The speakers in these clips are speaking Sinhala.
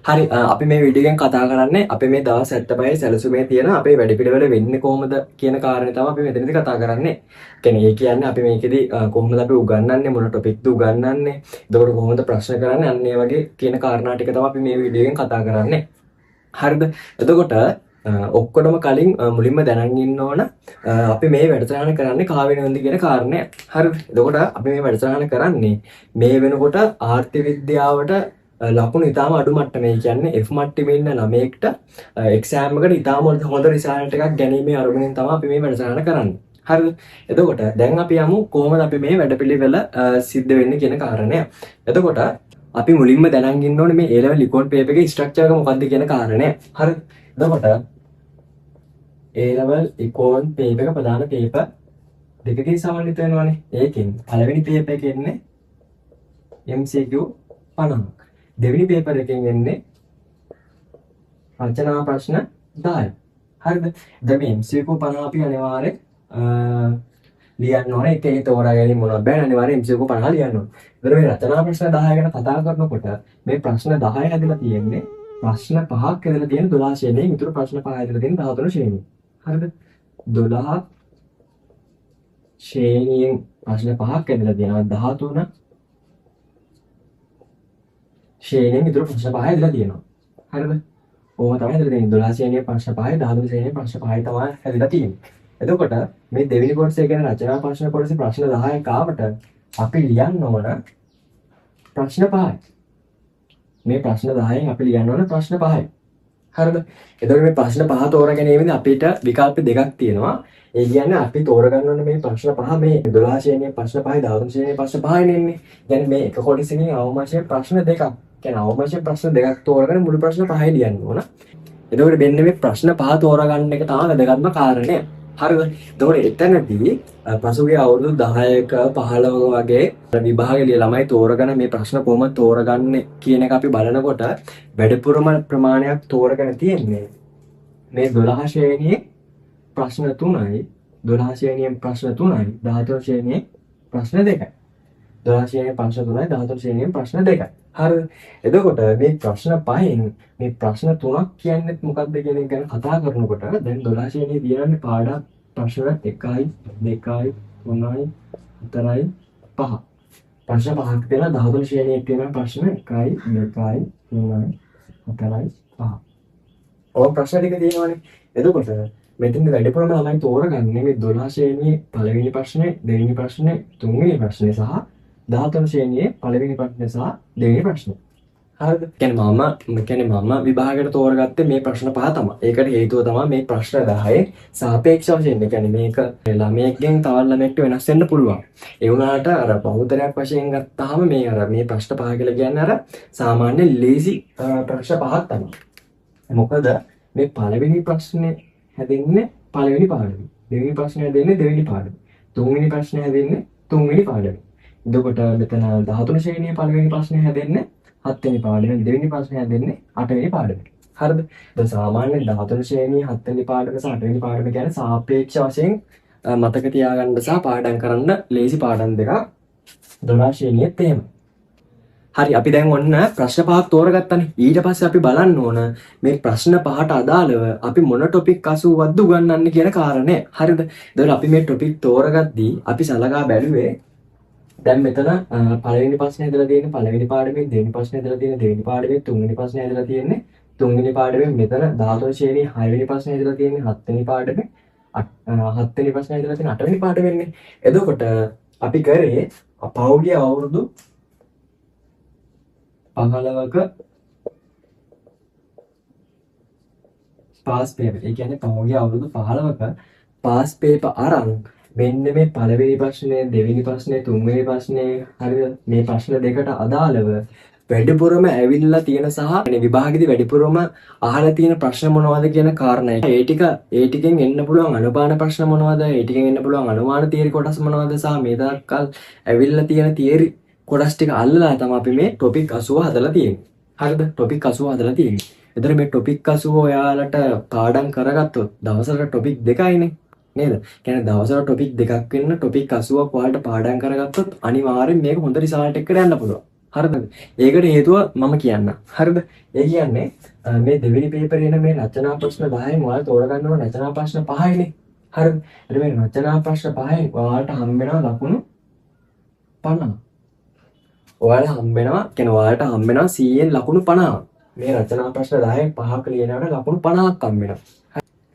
හරි අපි මේ වීඩියෝ එකෙන් කතා කරන්නේ අපි මේ දවස් 75 සැලසුමේ තියෙන අපේ වැඩපිළිවෙල වෙන්නේ කොහොමද කියන කාරණේ තමයි අපි මෙතනදී කතා කරන්නේ. කියන්නේ ඒ කියන්නේ අපි මේකෙදි කොහොමද අපි උගන්වන්නේ මොන ටොපික්ද උගන්වන්නේ එතකොට කොහොමද ප්‍රශ්න කරන්නේ අන්න ඒ වගේ කියන කාරණා ටික තමයි අපි මේ වීඩියෝ එකෙන් කතා කරන්නේ. හරිද? එතකොට ඔක්කොටම කලින් මුලින්ම දැනන් ඉන්න ඕන අපි මේ වැඩසටහන කරන්නේ කා වෙනවද කියන කාරණය. හරිද? එතකොට අපි මේ වැඩසටහන කරන්නේ මේ වෙනකොට ආර්ථ විද්‍යාවට ලකුණු ඉතාම අඩු මට්ටමේ කියන්නේ F මට්ටමේ ඉන්න ළමයෙක්ට එක්සෑම් එකට ඉතාම හොඳ රිසල්ට් එකක් ගැනීමේ අරමුණෙන් තමයි අපි මේ වැඩසටහන කරන්නේ. හරිද? එතකොට දැන් අපි යමු කොහොමද අපි මේ වැඩපිළිවෙල සිද්ධ වෙන්නේ කියන කාරණය. එතකොට අපි මුලින්ම දැනන් ඉන්න ඕනේ මේ A level econ paper එකේ ස්ට්‍රක්චර් එක මොකක්ද කියන කාරණය. හරිද? එතකොට A level econ paper එක ප්‍රධාන paper දෙකකින් සමන්විත වෙනවානේ. ඒකෙන් පළවෙනි paper එකේ ඉන්නේ MCQ 50ක්. දෙවෙනි paper එකෙන් එන්නේ රචනා ප්‍රශ්න 10ක්. හරිද? දැන් මේ MCQ 50 අපි අනිවාර්යෙන් ලියන්න ඕනේ. ඒකේ තෝරා ගැනීම මොනවද බෑ අනිවාර්යෙන් MCQ 50 ලියන්න ඕනේ. ඒතර මේ රචනා ප්‍රශ්න 10 ගැන කතා කරනකොට මේ ප්‍රශ්න 10 හැදලා තියෙන්නේ ප්‍රශ්න 5ක් හැදලා තියෙන 12 ශ්‍රේණියෙන් ඉතුරු ප්‍රශ්න 5 හැදලා තියෙන 13 ශ්‍රේණිය. හරිද? 12 ශ්‍රේණියෙන් ප්‍රශ්න 5ක් හැදලා තියෙනවා 13 ශ්‍රේණියෙන් ඉතුරු ප්‍රශ්න 5 හැදලා තියෙනවා. හරිද? ඕම තමයි හැදලා තියෙන්නේ 12 ශ්‍රේණියේ ප්‍රශ්න 5යි 13 ශ්‍රේණියේ ප්‍රශ්න 5යි තමයි හැදලා තියෙන්නේ. එතකොට මේ දෙවෙනි කොටසේ කියන රචනා ප්‍රශ්න කොටසේ ප්‍රශ්න 10ක් ආවට අපි ලියන්න ඕන ප්‍රශ්න 5යි. මේ ප්‍රශ්න 10න් අපි ලියන්න ඕන ප්‍රශ්න 5යි. හරිද? එතකොට මේ ප්‍රශ්න 5 තෝරා ගැනීමේදී අපිට විකල්ප දෙකක් තියෙනවා. ඒ කියන්නේ අපි තෝරගන්න ඕන මේ ප්‍රශ්න 5 මේ 12 ශ්‍රේණියේ ප්‍රශ්න 5යි 13 ශ්‍රේණියේ ප්‍රශ්න 5යි නෙන්නේ. يعني මේ එක කොටසකින් අවශ්‍ය ප්‍රශ්න දෙකක්. කියන්නේ අවශ්‍ය ප්‍රශ්න දෙකක් තෝරගෙන මුළු ප්‍රශ්න 5යි ලියන්න ඕන. එතකොට මෙන්න මේ ප්‍රශ්න 5 තෝරගන්න එක තමයි වැදගත්ම කාරණය. හරිද? එතකොට එතනදී පසුගිය අවුරුදු 10ක 15ක වගේ විභාගයේ ළමයි තෝරගෙන මේ ප්‍රශ්න කොහොමද තෝරගන්නේ කියන එක අපි බලනකොට වැඩිපුරම ප්‍රමාණයක් තෝරගෙන තියෙන්නේ මේ 12 ශ්‍රේණියේ ප්‍රශ්න 3යි 12 ශ්‍රේණියෙන් ප්‍රශ්න 3යි 13 ශ්‍රේණියේ ප්‍රශ්න 2යි 12 ශ්‍රේණියේ ප්‍රශ්න 3යි 13 ශ්‍රේණියෙන් ප්‍රශ්න 2යි. හරිද? එතකොට මේ ප්‍රශ්න 5න් මේ ප්‍රශ්න 3ක් කියන්නේ මොකක්ද කියන එක ගැන කතා කරනකොට දැන් 12 ශ්‍රේණියේ තියෙනන්නේ පාඩම් ප්‍රශ්න 1යි 2යි 3යි 4යි 5. ප්‍රශ්න 5ක් තියෙනවා 13 ශ්‍රේණියේ තියෙන ප්‍රශ්න 1යි 2යි 3යි 4යි 5. ඔය ප්‍රශ්න ටික තියෙනවානේ. එතකොට මෙතෙන්ද වැඩිපුරම ළමයි තෝරගන්නේ මේ 12 ශ්‍රේණියේ පළවෙනි ප්‍රශ්නේ, දෙවෙනි ප්‍රශ්නේ, තුන්වෙනි ප්‍රශ්නේ සහ 13 ශ්‍රේණියේ පළවෙනි ප්‍රශ්නේ සහ දෙවෙනි ප්‍රශ්නේ. හරිද? කියන්නේ මම විභාගයට තෝරගත්තේ මේ ප්‍රශ්න 5 තමයි. ඒකට හේතුව තමයි මේ ප්‍රශ්න 10 සාපේක්ෂ වශයෙන්. කියන්නේ මේක ළමයෙක්ගෙන් තවත් ළමයෙක්ට වෙනස් වෙන්න පුළුවන්. ඒ වුණාට අර බහුතරයක් වශයෙන් ගත්තාම මේ ප්‍රශ්න 5 කියලා කියන්නේ අර සාමාන්‍ය ලේසි ප්‍රශ්න 5ක් තමයි. මොකද මේ පළවෙනි ප්‍රශ්නේ හැදෙන්නේ පළවෙනි පාඩමේ. දෙවෙනි ප්‍රශ්නේ හැදෙන්නේ දෙවෙනි පාඩමේ. තුන්වෙනි ප්‍රශ්නේ හැදෙන්නේ තුන්වෙනි පාඩමේ. එතකොට මෙතන 13 ශ්‍රේණියේ පළවෙනි ප්‍රශ්නේ හැදෙන්නේ 7 වෙනි පාඩමේ. දෙවෙනි ප්‍රශ්නේ හැදෙන්නේ 8 වෙනි පාඩමේ. හරිද? දැන් සාමාන්‍යයෙන් 13 ශ්‍රේණියේ 7 වෙනි පාඩම සහ 8 වෙනි පාඩම කියන්නේ සාපේක්ෂ වශයෙන් මතක තියාගන්න සහ පාඩම් කරන්න ලේසි පාඩම් දෙකක් 12 ශ්‍රේණියේත් එහෙම. හරි අපි දැන් ඔන්න ප්‍රශ්න 5ක් තෝරගත්තානේ. ඊට පස්සේ අපි බලන්න ඕන මේ ප්‍රශ්න 5ට අදාළව අපි මොන ටොපික් 80ක්ද උගන්වන්නේ කියන කාරණය. හරිද? එතකොට අපි මේ ටොපික් තෝරගද්දී අපි සලකා බැලුවේ දැන් මෙතන පළවෙනි ප්‍රශ්නේ හදලා තියෙන්නේ පළවෙනි පාඩමේ, දෙවෙනි ප්‍රශ්නේ හදලා තියෙන්නේ දෙවෙනි පාඩමේ, තුන්වෙනි ප්‍රශ්නේ හදලා තියෙන්නේ තුන්වෙනි පාඩමේ, මෙතන 13 ශ්‍රේණියේ 6 වෙනි ප්‍රශ්නේ හදලා තියෙන්නේ 7 වෙනි පාඩමේ, 7 වෙනි ප්‍රශ්නේ හදලා තියෙන්නේ 8 වෙනි පාඩමේන්නේ. එතකොට අපි කරේ පෞද්ගලික අවුරුදු 15ක පාස් පේපර්. ඒ කියන්නේ පෞද්ගලික අවුරුදු 15ක පාස් පේපර් අරන් මෙන්න මේ පළවෙනි ප්‍රශ්නේ, දෙවෙනි ප්‍රශ්නේ, තුන්වෙනි ප්‍රශ්නේ හරිද? මේ ප්‍රශ්න දෙකට අදාළව වැඩිපුරම ඇවිල්ලා තියෙන සහ විභාගෙදි වැඩිපුරම අහලා තියෙන ප්‍රශ්න මොනවද කියන කාරණය. ඒ ටිකෙන් එන්න පුළුවන් අනුපාන ප්‍රශ්න මොනවද? ඒ ටිකෙන් එන්න පුළුවන් අනුමාන තියරි කොටස් මොනවද? සහ මේ දක්කල් ඇවිල්ලා තියෙන තියරි කොටස් ටික අල්ලලා තමයි අපි මේ ටොපික් 80 හදලා තියෙන්නේ. හරිද? ටොපික් 80 හදලා තියෙන්නේ. එතන මේ ටොපික් 80 ඔයාලට පාඩම් කරගත්තොත් දවසකට ටොපික් දෙකයිනේ. නේද? කියන්නේ දවසට ටොපික් දෙකක් වෙන්න ටොපික් 80ක් ඔයාලට පාඩම් කරගත්තොත් අනිවාර්යෙන් මේක හොඳ රිසල්ට් එකකට යන්න පුළුවන්. හරිද? ඒකට හේතුව මම කියන්න. හරිද? ඒ කියන්නේ මේ දෙවෙනි පේපරේ එන මේ රචනා ප්‍රශ්න 10න් ඔයාලා තෝරගන්න ඕන රචනා ප්‍රශ්න 5යිනේ. හරිද? එතකොට මේ රචනා ප්‍රශ්න 5න් ඔයාලට හම්බ වෙනවා ලකුණු 50. ඔයාලා හම්බ වෙනවා කියන්නේ ඔයාලට හම්බ වෙනවා 100න් ලකුණු 50. මේ රචනා ප්‍රශ්න 10න් 5ක ලියනවට ලකුණු 50ක් හම්බ වෙනවා.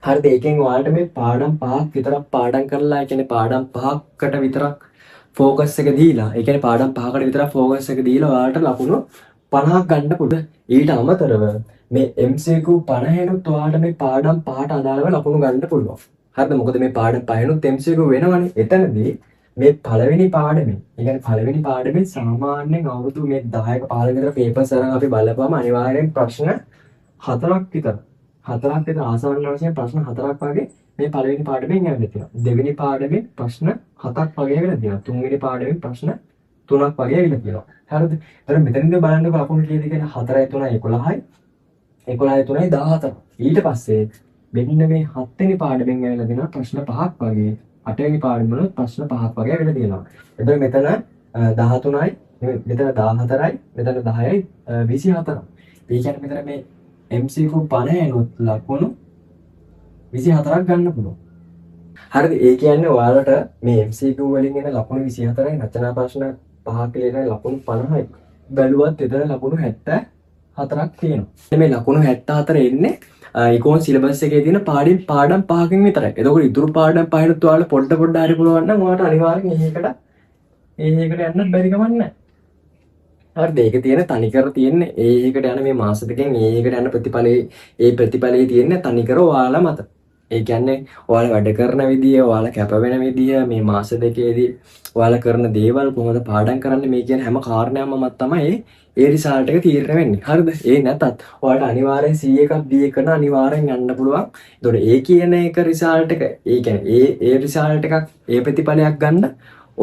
හරිද? ඒකෙන් ඔයාලට මේ පාඩම් 5ක් විතරක් පාඩම් කරලා ඒ කියන්නේ පාඩම් 5කට විතරක් ෆෝකස් එක දීලා ඒ කියන්නේ පාඩම් 5කට විතරක් ෆෝකස් එක දීලා ඔයාලට ලකුණු 50ක් ගන්න පුළුවන්. ඊට අමතරව මේ MCQ 50නුත් ඔයාලට මේ පාඩම් 5ට අදාළව ලකුණු ගන්න පුළුවන්. හරිද? මොකද මේ පාඩම් 5නුත් MCQ වෙනවනේ. එතනදී මේ පළවෙනි පාඩමේ, ඒ කියන්නේ පළවෙනි පාඩමේ සාමාන්‍යයෙන් අවුරුදු මේ 10ක 15ක විතර පේපර්ස් අරන් අපි බලපුවම අනිවාර්යෙන් ප්‍රශ්න 4ක් විතර ආසන්න වශයෙන් ප්‍රශ්න 4ක් වගේ මේ පළවෙනි පාඩමෙන් ඇවිල්ලා තියෙනවා. දෙවෙනි පාඩමේ ප්‍රශ්න 7ක් වගේ ඇවිල්ලා තියෙනවා. තුන්වෙනි පාඩමේ ප්‍රශ්න 3ක් වගේ ඇවිල්ලා තියෙනවා. හරිද? ඒතර මෙතනදී බලන්නකො ලකුණු කීයද කියන්නේ 4යි 3යි 11යි 11යි 3යි 14. ඊට පස්සේ මෙන්න මේ 7 වෙනි පාඩමෙන් ඇවිල්ලා තියෙනවා ප්‍රශ්න 5ක් වගේ. 8 වෙනි පාඩම වල ප්‍රශ්න 5ක් වගේ ඇවිල්ලා තියෙනවා. එතකොට මෙතන 13යි, මෙතන 14යි, මෙතන 10යි 24යි. ඒ කියන්නේ මෙතන මේ MCQ 50නුත් ලකුණු 24ක් ගන්න පුළුවන්. හරිද? ඒ කියන්නේ ඔයාලට මේ MCQ වලින් එන ලකුණු 24යි රචනා ප්‍රශ්න 5ක ලියන ලකුණු 50යි බැලුවත් එතන ලකුණු 74ක් තියෙනවා. මේ ලකුණු 74 එන්නේ ඉකෝන් සිලබස් එකේ තියෙන පාඩම් 5කින් විතරයි. එතකොට ඉතුරු පාඩම් 5ට ඔයාලා පොඩ හරි පුළුවන් නම් ඔයාලට අනිවාර්යෙන් ඒකට යන්නත් බැරි කමක් නැහැ. හරිද? ඒක තියෙන තනිකර තියෙන්නේ ඒකට යන මේ මාස දෙකෙන් ඒකට යන ප්‍රතිඵලයේ තියෙන්නේ තනිකර ඔයාලා මත. ඒ කියන්නේ ඔයාලා වැඩ කරන විදිය, ඔයාලා කැප වෙන විදිය, මේ මාස දෙකේදී ඔයාලා කරන දේවල් කොහොමද පාඩම් කරන්නේ මේ කියන හැම කාරණයක්ම මත තමයි ඒ රිසල්ට් එක තීරණය වෙන්නේ. හරිද? ඒ නැතත් ඔයාලට අනිවාර්යෙන් C එකක් D එකකට අනිවාර්යෙන් යන්න පුළුවන්. ඒතකොට ඒ කියන එක රිසල්ට් එක, ඒ කියන්නේ ඒ රිසල්ට් එකක්, ඒ ප්‍රතිඵලයක් ගන්න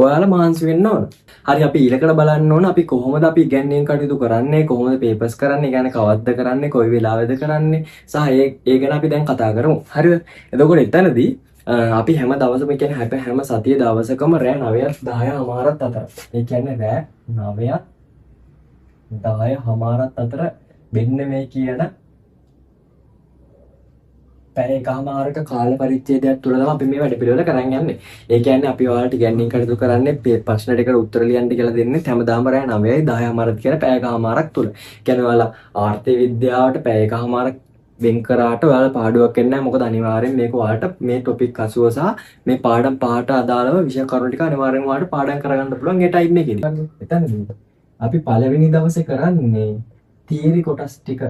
ඔයාලා මහන්සි වෙන්න ඕන. හරි, අපි ඊළඟට බලන්න ඕන අපි කොහොමද අපි ඉගැන්වීම් කටයුතු කරන්නේ, කොහොමද පේපර්ස් කරන්නේ, කියන්නේ කවද්ද කරන්නේ, කොයි වෙලාවෙද කරන්නේ සහ ඒ ගැන අපි දැන් කතා කරමු. හරිද? එතකොට එතනදී අපි හැම දවසම කියන්නේ හැම සතියේ දවසකම රෑ 9ත් 10:00 අතර. ඒ කියන්නේ රෑ 9ත් 10:00 අතර මෙන්න මේ කියන පැය එකමාරක කාල පරිච්ඡේදයක් තුළ තමයි අපි මේ වැඩ පිළිවෙල කරන් යන්නේ. ඒ කියන්නේ අපි ඔයාලට ඉගැන්වීම් කටයුතු කරන්නේ ප්‍රශ්න ටිකට උත්තර ලියන්න කියලා දෙන්නේ හැමදාම රෑ 9යි 10:00 කියලා පැය එකමාරක් තුළ. කියන්නේ ඔයාලා ආර්ථික විද්‍යාවට පැය එකමාරක් වෙන් කරාට ඔයාලා පාඩුවක් වෙන්නේ නැහැ. මොකද අනිවාර්යෙන් මේක ඔයාලට මේ ටොපික් 80 සහ මේ පාඩම් 5ට අදාළව විෂය කරුණු ටික අනිවාර්යෙන් ඔයාලට පාඩම් කරගන්න පුළුවන් මේ ටයිම් එකේදී. එතනදී අපි පළවෙනි දවසේ කරන්නේ තියරි කොටස් ටික.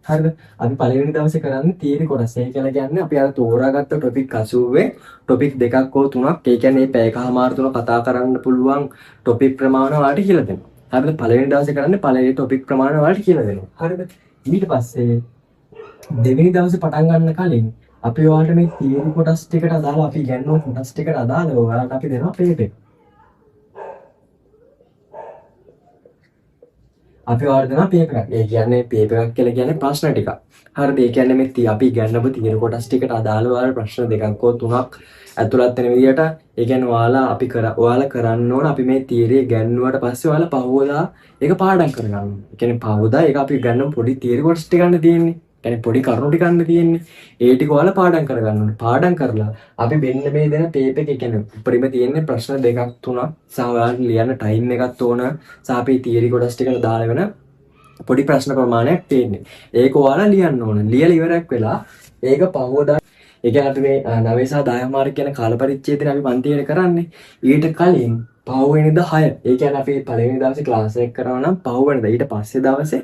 හරිද? අපි පළවෙනි දවසේ කරන්නේ තියරි කොටස්. ඒ කියලා කියන්නේ අපි අර තෝරාගත්ත ටොපික් 80 ටොපික් දෙකක් හෝ තුනක්, ඒ කියන්නේ මේ පැයකමාර තුන කතා කරන්න පුළුවන් ටොපික් ප්‍රමාණය ඔයාලට කියලා දෙනවා. හරිද? පළවෙනි දවසේ කරන්නේ පළවෙනි ටොපික් ප්‍රමාණය ඔයාලට කියලා දෙනවා. හරිද? ඊට පස්සේ දෙවෙනි දවසේ පටන් ගන්න කලින් අපි ඔයාලට මේ තියරි කොටස් ටිකට අදාළව අපි ඉගෙනන කොටස් ටිකට අදාළව ඔයාලට අපි දෙනවා පේපර්. අපි ඔයාලට දෙනවා පේපර් එකක්. ඒ කියන්නේ පේපර් එකක් කියලා කියන්නේ ප්‍රශ්න ටිකක්. හරිද? ඒ කියන්නේ මේ අපි ඉගෙනනපු තියරි කොටස් ටිකට අදාළව ඔයාලට ප්‍රශ්න දෙකක් හෝ තුනක් ඇතුළත් වෙන විදියට, ඒ කියන්නේ ඔයාලා කරන්න ඕන අපි මේ තියරි ඉගෙනුවාට පස්සේ ඔයාලා පහුවදා ඒක පාඩම් කරගන්න ඕන. ඒ කියන්නේ පහුවදා ඒක අපි ඉගෙනන පොඩි තියරි කොටස් ටිකක් තියෙන්නේ. කියන්නේ පොඩි කරුණු ටිකක් තියෙන්නේ. ඒ ටික ඔයාලා පාඩම් කරගන්න ඕනේ. පාඩම් කරලා අපි මෙන්න මේ දෙන පේපර් එක කියන්නේ උඩරිම තියෙන්නේ ප්‍රශ්න දෙකක් තුනක් සහ ඔයාලට ලියන්න ටයිම් එකක් ඕන සහ අපි තියරි කොටස් ටිකට දාලා වෙන පොඩි ප්‍රශ්න ප්‍රමාණයක් තියෙන්නේ. ඒක ඔයාලා ලියන්න ඕන. ලියලා ඉවරයක් වෙලා ඒක පහුවදා ඒ කියන්නේ අපි මේ 9 සහ 10 මාර්ක් කියන කාල පරිච්ඡේදයෙන් අපි පන්තියට කරන්නේ. ඊට කලින් පහුවෙනිදා 6. ඒ කියන්නේ අපි පළවෙනි දවසේ ක්ලාස් එක කරනවා නම් පහුවෙනිදා ඊට පස්සේ දවසේ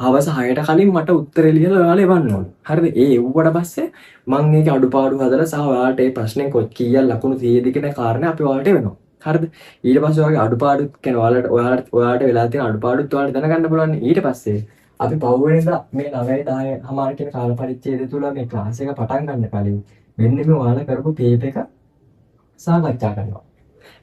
හවස 6ට කලින් මට උත්තරේ ලියලා ඔයාලා එවන්න ඕනේ. හරිද? ඒ එව්වට පස්සේ මම ඒකේ අඩුපාඩු හදලා සහ ඔයාලට මේ ප්‍රශ්නේ කීයක් ලකුණු 100ද කියන කාරණේ අපි ඔයාලට එවනවා. හරිද? ඊට පස්සේ ඔයාගේ අඩුපාඩු කියන්නේ ඔයාලට වෙලා තියෙන අඩුපාඩුත් ඔයාලට දැනගන්න පුළුවන්. ඊට පස්සේ අපි පහුවෙනිදා මේ 9 10 හමාර කියන කාල පරිච්ඡේදය තුල මේ ක්ලාස් එක පටන් ගන්න කලින් මෙන්න මේ ඔයාලා කරපු පේපර් එක සාකච්ඡා කරනවා.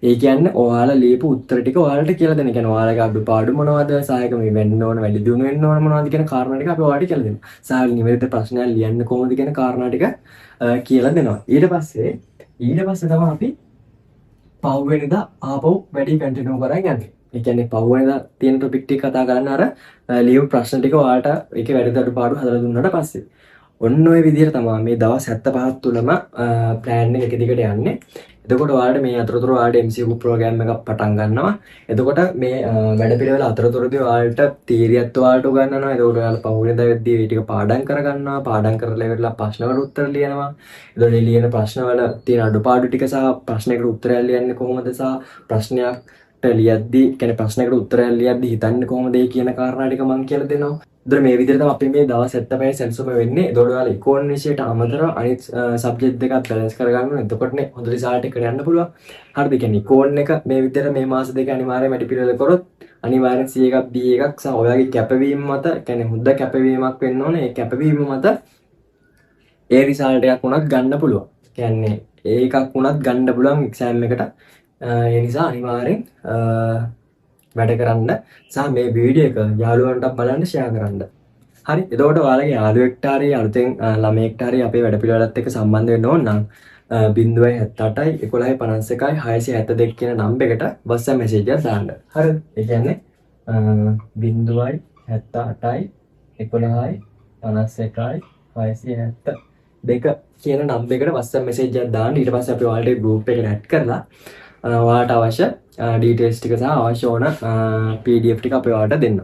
ඒ කියන්නේ ඔයාලා ලියපු උත්තර ටික ඔයාලට කියලා දෙන්න. කියන්නේ ඔයාලගේ අඩුපාඩු මොනවද, සායක මේ වෙන්න ඕන, වැඩි දියුණු වෙන්න ඕන මොනවද කියන කාරණා ටික අපි ඔයාලට කියලා දෙනවා. සායක නිවැරදි ප්‍රශ්නයක් ලියන්න කොහොමද කියන කාරණා ටික කියලා දෙනවා. ඊට පස්සේ තමයි අපි පහුවෙනිදා ආපහු වැඩි කන්ටිනියු කරන් යන්නේ. ඒ කියන්නේ පහුවෙනිදා තියෙන ටොපික් ටික කතා කරන්න අර ලියපු ප්‍රශ්න ටික ඔයාලට ඒකේ වැඩි අඩුපාඩු හදලා දුන්නාට පස්සේ ඔන්න ඔය විදිහට තමයි මේ දවස් 75 තුලම ප්ලෑන් එක දිගට යන්නේ. එතකොට ඔයාලට මේ අතරතුර ඔයාලට MCQ ප්‍රෝග්‍රෑම් එකක් පටන් ගන්නවා. එතකොට මේ වැඩ පිළිවෙල අතරතුරදී ඔයාලට තීරියත් ඔයාලට උගන්වනවා. එතකොට ඔයාලා පහුවෙනිදා වෙද්දී මේ ටික පාඩම් කරගන්නවා. පාඩම් කරලා ඉවරලා ප්‍රශ්න වල උත්තර ලියනවා. එතකොට මේ ලියන ප්‍රශ්න වල තියෙන අඩුපාඩු ටික සහ ප්‍රශ්නයකට උත්තරයක් ලියන්නේ කොහොමද සහ ප්‍රශ්නයක් ලියද්දී කියන්නේ ප්‍රශ්නයකට උත්තරයක් ලියද්දී හිතන්නේ කොහොමද කියන කාරණා ටික මම කියලා දෙනවා. ඉතින් මේ විදිහට තමයි අපි මේ දවස් 75 සැලසුම වෙන්නේ. එතකොට ඔයාලා ඉකෝන් විෂයට අමතරව අනිත් සබ්ජෙක්ට් දෙකත් බැලන්ස් කරගන්න ඕනේ. එතකොටනේ හොඳ රිසල්ට් එකකට යන්න පුළුවන්. හරිද? කියන්නේ ඉකෝන් එක මේ විදිහට මේ මාස දෙක අනිවාර්යයෙන් වැඩි පිළිවෙල කරොත් අනිවාර්යෙන් C එකක් B එකක් සහ ඔයාගේ කැපවීම මත කියන්නේ හොඳ කැපවීමක් වෙන්න ඕනේ. ඒ කැපවීම මත ඒ රිසල්ට් එකක් උනත් ගන්න පුළුවන්. කියන්නේ ඒකක් උනත් ගන්න පුළුවන් එක්සෑම් එකට. ඒ නිසා අනිවාර්යෙන් වැඩ කරන්න සහ මේ වීඩියෝ එක යාළුවන්ට බලන්න ෂෙයා කරන්න. හරි. එතකොට ඔයාලගේ යාළුවෙක්ට හරි අලුතෙන් ළමයෙක්ට හරි අපේ වැඩ පිළිවෙලත් එක්ක සම්බන්ධ වෙන්න ඕන නම් 078යි 1151යි 672 කියන නම්බර් එකට WhatsApp message එකක් දාන්න. හරිද? ඒ කියන්නේ 078යි 11යි 51යි 672 කියන නම්බර් එකට WhatsApp message එකක් දාන්න. ඊට පස්සේ අපි ඔයාලට group එකට add කරලා ඔයාලට අවශ්‍ය ඩීටේල්ස් ටික සහ අවශ්‍ය ඕන PDF ටික අපි ඔයාලට දෙන්නම්.